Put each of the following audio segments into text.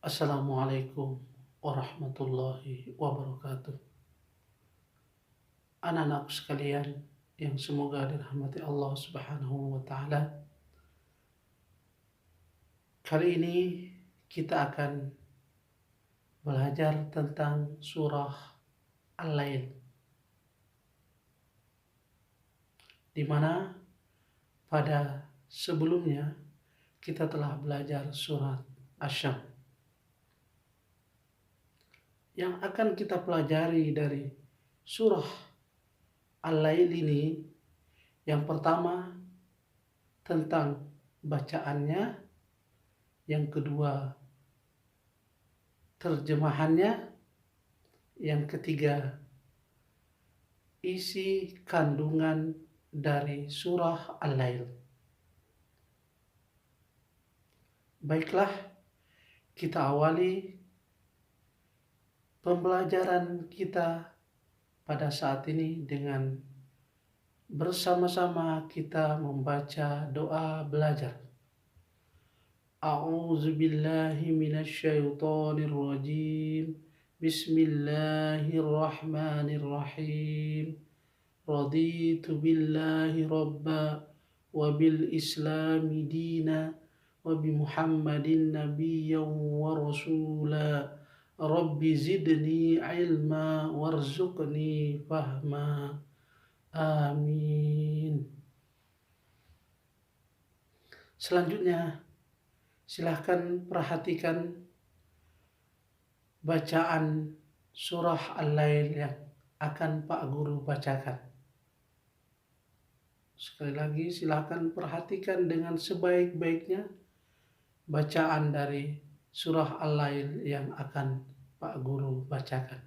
Assalamualaikum warahmatullahi wabarakatuh. Anak-anakku sekalian yang semoga dirahmati Allah Subhanahu wa taala. Kali ini kita akan belajar tentang surah Al-Lail, di mana pada sebelumnya kita telah belajar surat Asy-Syams. Yang akan kita pelajari dari surah Al-Lail ini, yang pertama tentang bacaannya, yang kedua terjemahannya, yang ketiga isi kandungan dari surah Al-Lail. Baiklah, kita awali pembelajaran kita pada saat ini dengan bersama-sama kita membaca doa belajar. A'udzu billahi minasyaitonir rajim. Bismillahirrahmanirrahim. Raditu billahi rabba wa bil islami dina wa bi Muhammadin nabiyyan wa rasula. Rabbi zidni ilma warzuqni fahma. Amin. Selanjutnya, silahkan perhatikan bacaan surah Al-Lail yang akan Pak Guru bacakan. Sekali lagi, silahkan perhatikan dengan sebaik-baiknya bacaan dari surah Al-Lail yang akan Pak Guru bacakan.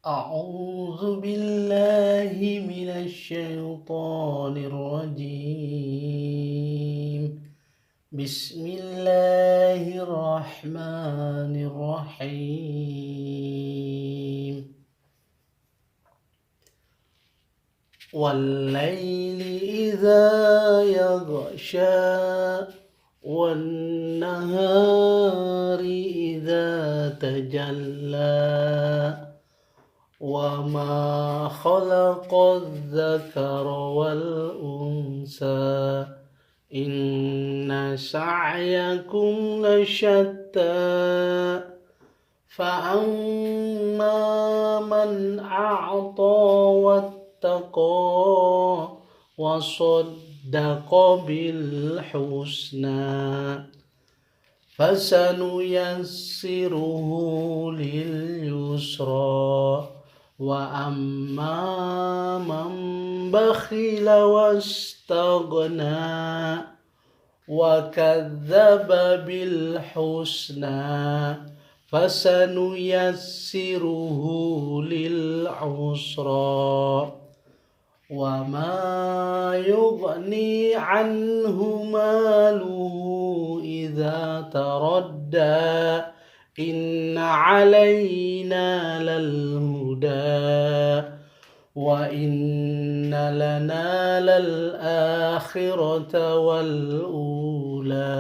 A'udzu billahi minasyaitonir rajim. Bismillahirrahmanirrahim. Wal-laili idza yaghsha wan-nahari idza tajalla وما خلق الذكر والأنثى إن سعيكم لشتى فأما من أعطى واتقى وصدق بالحسنى فسنيسره لليسرى وأما من بخل واستغنى وكذب بالحسنى فسنيسره للعسرى وما يغني عنه ماله إذا تردى إن علينا للهدى وإن لنا للآخرة والأولى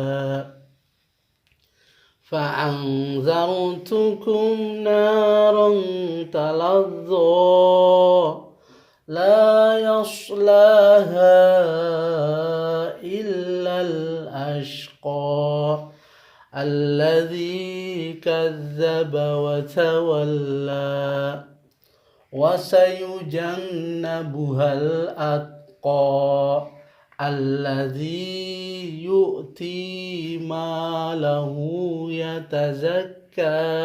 فأنذرتكم نارا تلظى لا يصلاها إلا الأشقى الذي كذب وتولى وسيجنبها الأتقى الذي يؤتي ماله يتزكى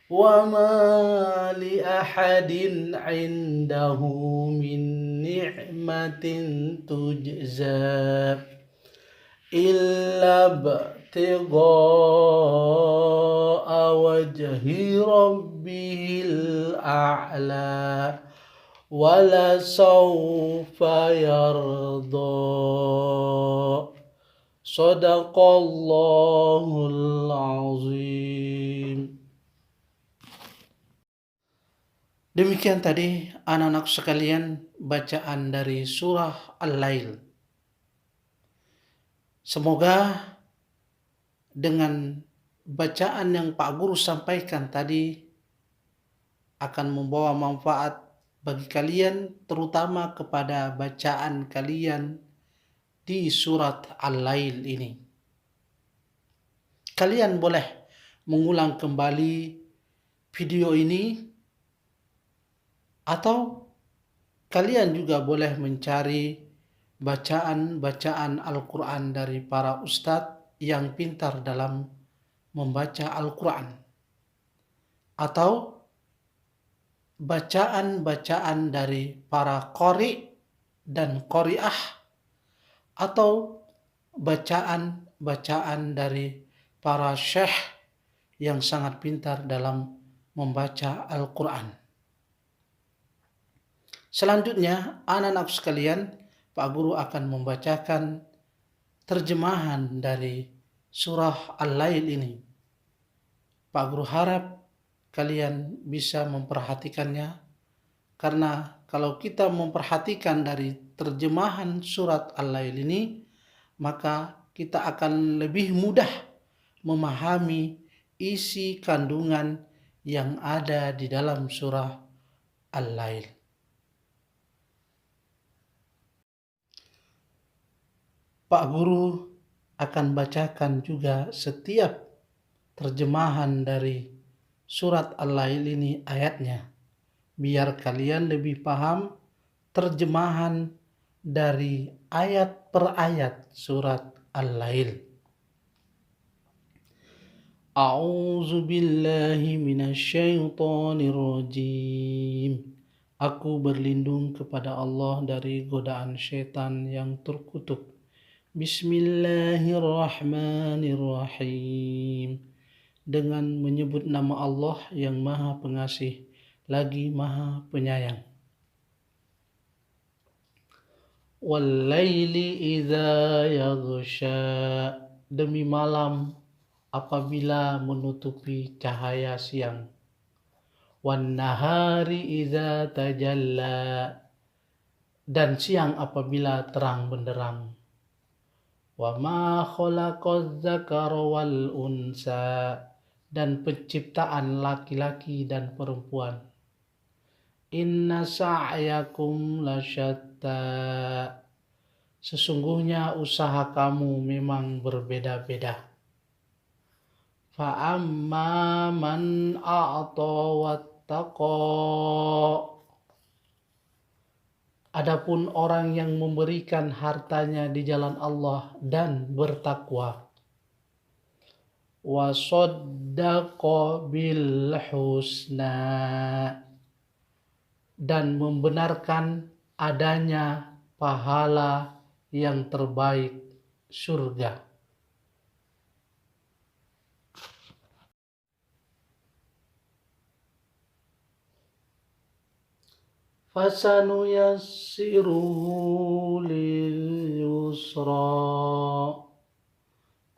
وما لأحد عنده من نعمة تجزى إلا ابتغاء وجه ربه الأعلى ولسوف يرضى صدق الله العظيم. Demikian tadi anak-anak sekalian bacaan dari surah Al-Lail. Semoga dengan bacaan yang Pak Guru sampaikan tadi akan membawa manfaat bagi kalian, terutama kepada bacaan kalian di surat Al-Lail ini. Kalian boleh mengulang kembali video ini, atau kalian juga boleh mencari bacaan-bacaan Al-Quran dari para ustadz yang pintar dalam membaca Al-Quran, atau bacaan-bacaan dari para qari dan qari'ah, atau bacaan-bacaan dari para syekh yang sangat pintar dalam membaca Al-Quran. Selanjutnya, anak-anak sekalian, Pak Guru akan membacakan terjemahan dari surah Al-Lail ini. Pak Guru harap kalian bisa memperhatikannya, karena kalau kita memperhatikan dari terjemahan surat Al-Lail ini, maka kita akan lebih mudah memahami isi kandungan yang ada di dalam surah Al-Lail. Pak Guru akan bacakan juga setiap terjemahan dari surat Al-Lail ini ayatnya, biar kalian lebih paham terjemahan dari ayat per ayat surat Al-Lail. A'udzu billahi minasyaitonir rajim. Aku berlindung kepada Allah dari godaan syaitan yang terkutuk. Bismillahirrahmanirrahim. Dengan menyebut nama Allah yang Maha Pengasih lagi Maha Penyayang. Wal-laili idza yaghsha. Demi malam apabila menutupi cahaya siang. Wan-nahari idza tajalla. Dan siang apabila terang benderang. Wa ma khalaqaz zakara wal unsa. Dan penciptaan laki-laki dan perempuan. Inna sa'yakum lasyatta. Sesungguhnya usaha kamu memang berbeda-beda. Fa'amma man a'ta wattaqa. Adapun orang yang memberikan hartanya di jalan Allah dan bertakwa. Wa saddaqa bil husna. Dan membenarkan adanya pahala yang terbaik, surga. Fasanuyassiruhu lil yusra.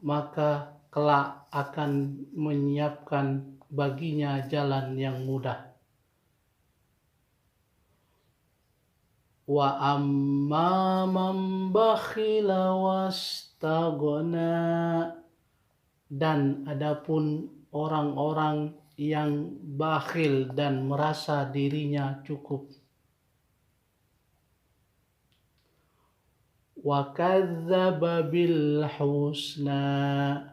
Maka kelak akan menyiapkan baginya jalan yang mudah. Wa amma man bakhila wastaghna. Dan adapun orang-orang yang bakhil dan merasa dirinya cukup. Wa kadzdzaba bil husna.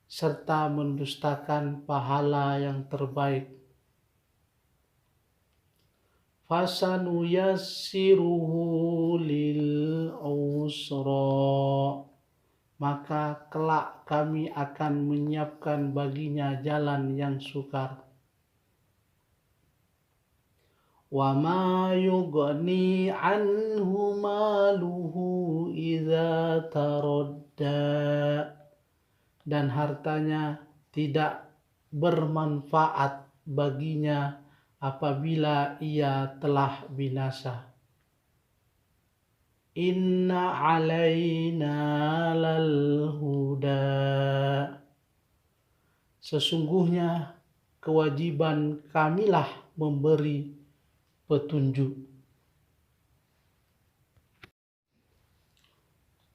Serta mendustakan pahala yang terbaik. Fasanuyassiruhu lil usra. Maka kelak kami akan menyiapkan baginya jalan yang sukar. Wa ma yughni anhu maluhu idza taradda. Dan hartanya tidak bermanfaat baginya apabila ia telah binasa. Inna alaina lal huda. Sesungguhnya kewajiban kamilah memberi petunjuk.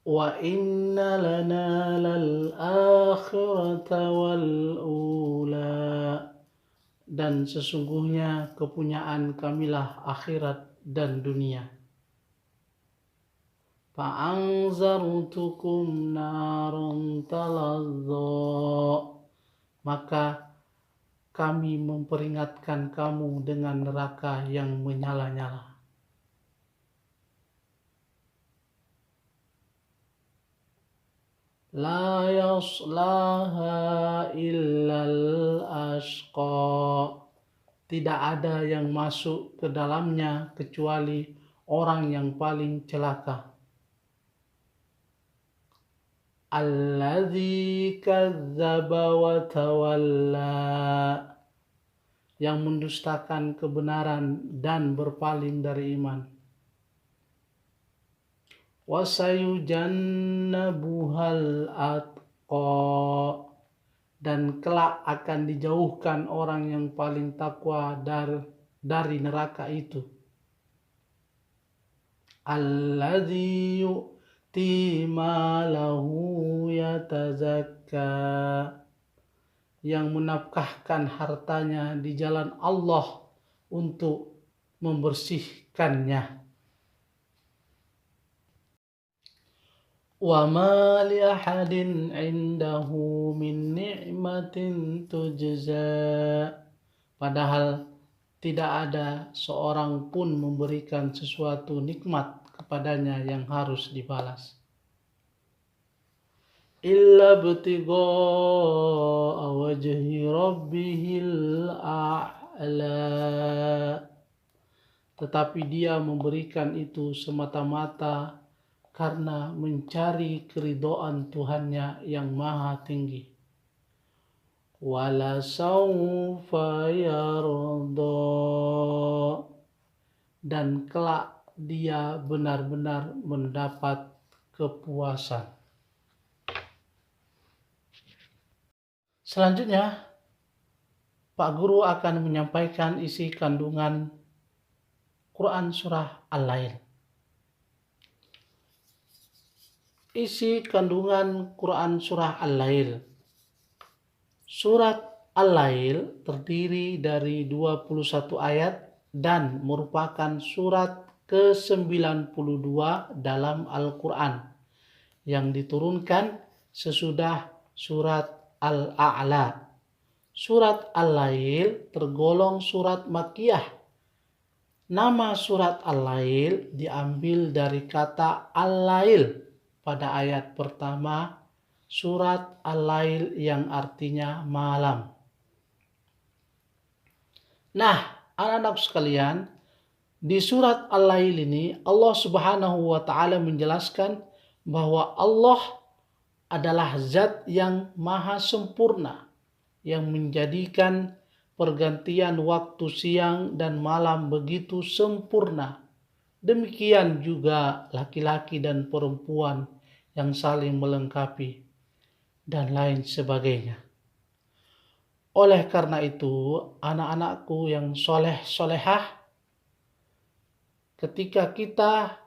Wa inna lana lal akhirata wal ula. Dan sesungguhnya kepunyaan kamilah akhirat dan dunia. Fa'anzartukum naran talazza. Maka kami memperingatkan kamu dengan neraka yang menyala-nyala. La yaslaha illal ashqa. Tidak ada yang masuk ke dalamnya kecuali orang yang paling celaka. Alladzi kadzdzaba wa tawalla. Yang mendustakan kebenaran dan berpaling dari iman. Wasayujannabuhal atqa. Dan kelak akan dijauhkan orang yang paling takwa dari neraka itu. Alladzi yu'ti malahu yatazakka. Yang menafkahkan hartanya di jalan Allah untuk membersihkannya. Wa ma li ahadin 'indahu min ni'matin tujza. Padahal tidak ada seorang pun memberikan sesuatu nikmat kepadanya yang harus dibalas. Illa ibtigha'a wajhi rabbihil a'la. Tetapi dia memberikan itu semata-mata karena mencari keridhaan Tuhannya yang maha tinggi. Wala sawfa yarda. Dan kelak dia benar-benar mendapat kepuasan. Selanjutnya, Pak Guru akan menyampaikan isi kandungan Quran Surah Al-Lail. Isi kandungan Quran Surah Al-Lail. Surat Al-Lail terdiri dari 21 ayat dan merupakan surat ke-92 dalam Al-Quran yang diturunkan sesudah surat Al-A'la. Surat Al-Lail tergolong surat Makkiyah. Nama surat Al-Lail diambil dari kata Al-Lail pada ayat pertama surat Al-Lail yang artinya malam. Nah, anak-anak sekalian, di surat Al-Lail ini Allah Subhanahu wa taala menjelaskan bahwa Allah adalah zat yang maha sempurna yang menjadikan pergantian waktu siang dan malam begitu sempurna. Demikian juga laki-laki dan perempuan yang saling melengkapi dan lain sebagainya. Oleh karena itu, anak-anakku yang soleh-solehah, ketika kita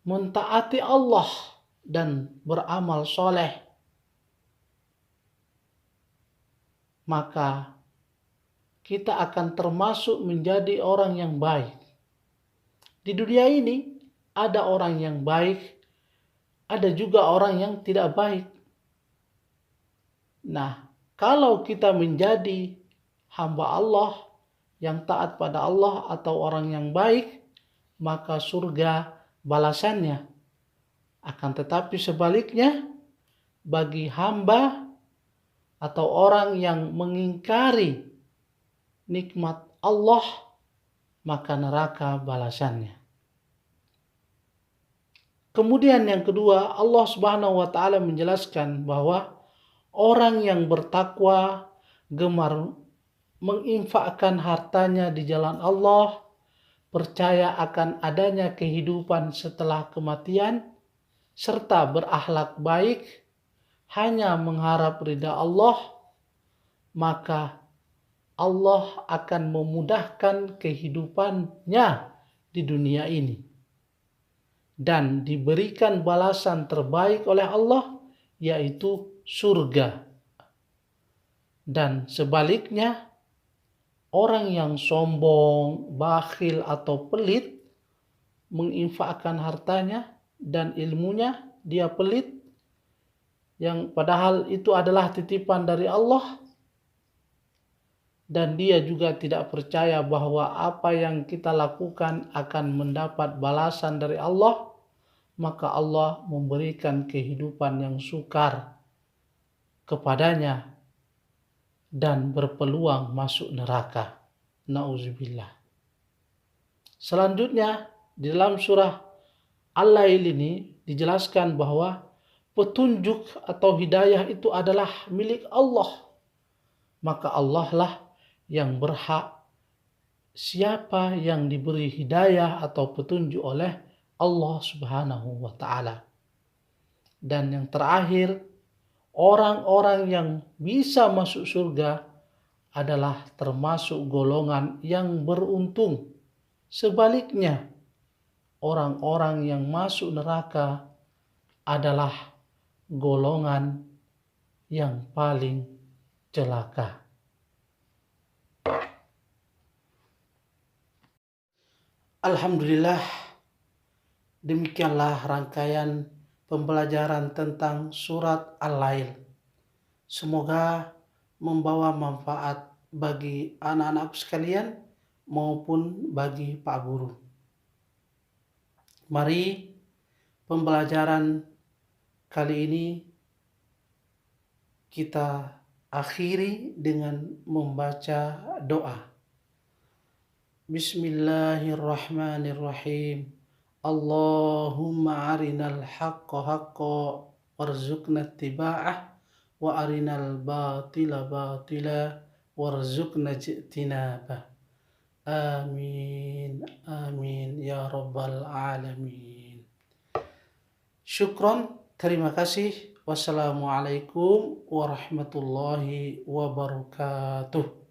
mentaati Allah dan beramal soleh, maka kita akan termasuk menjadi orang yang baik. Di dunia ini ada orang yang baik, ada juga orang yang tidak baik. Nah, kalau kita menjadi hamba Allah yang taat pada Allah atau orang yang baik, maka surga balasannya. Akan tetapi sebaliknya, bagi hamba atau orang yang mengingkari nikmat Allah, maka neraka balasannya. Kemudian yang kedua, Allah Subhanahu wa taala menjelaskan bahwa orang yang bertakwa gemar menginfakkan hartanya di jalan Allah, percaya akan adanya kehidupan setelah kematian, serta berakhlak baik, hanya mengharap ridha Allah, maka Allah akan memudahkan kehidupannya di dunia ini. dan diberikan balasan terbaik oleh Allah, yaitu surga. Dan sebaliknya, orang yang sombong, bakhil atau pelit, menginfakkan hartanya dan ilmunya, dia pelit, yang padahal itu adalah titipan dari Allah, dan dia juga tidak percaya bahwa apa yang kita lakukan akan mendapat balasan dari Allah, maka Allah memberikan kehidupan yang sukar kepadanya dan berpeluang masuk neraka. Nauzubillah. Selanjutnya, di dalam surah Al-Lail ini dijelaskan bahwa petunjuk atau hidayah itu adalah milik Allah. Maka Allah lah yang berhak. Siapa yang diberi hidayah atau petunjuk oleh Allah Subhanahu wa Ta'ala. Dan yang terakhir, orang-orang yang bisa masuk surga adalah termasuk golongan yang beruntung. Sebaliknya, orang-orang yang masuk neraka adalah golongan yang paling celaka. Alhamdulillah, demikianlah rangkaian pembelajaran tentang surat Al-Lail. Semoga membawa manfaat bagi anak-anak sekalian maupun bagi Pak Guru. Mari pembelajaran kali ini kita akhiri dengan membaca doa. Bismillahirrahmanirrahim. Allahumma arinal haqqa haqqa warzuqna ittiba'ah wa arinal batila batila warzuqna ijtinabah. Amin. Amin ya rabbal alamin. Syukron, terima kasih. Wassalamualaikum warahmatullahi wabarakatuh.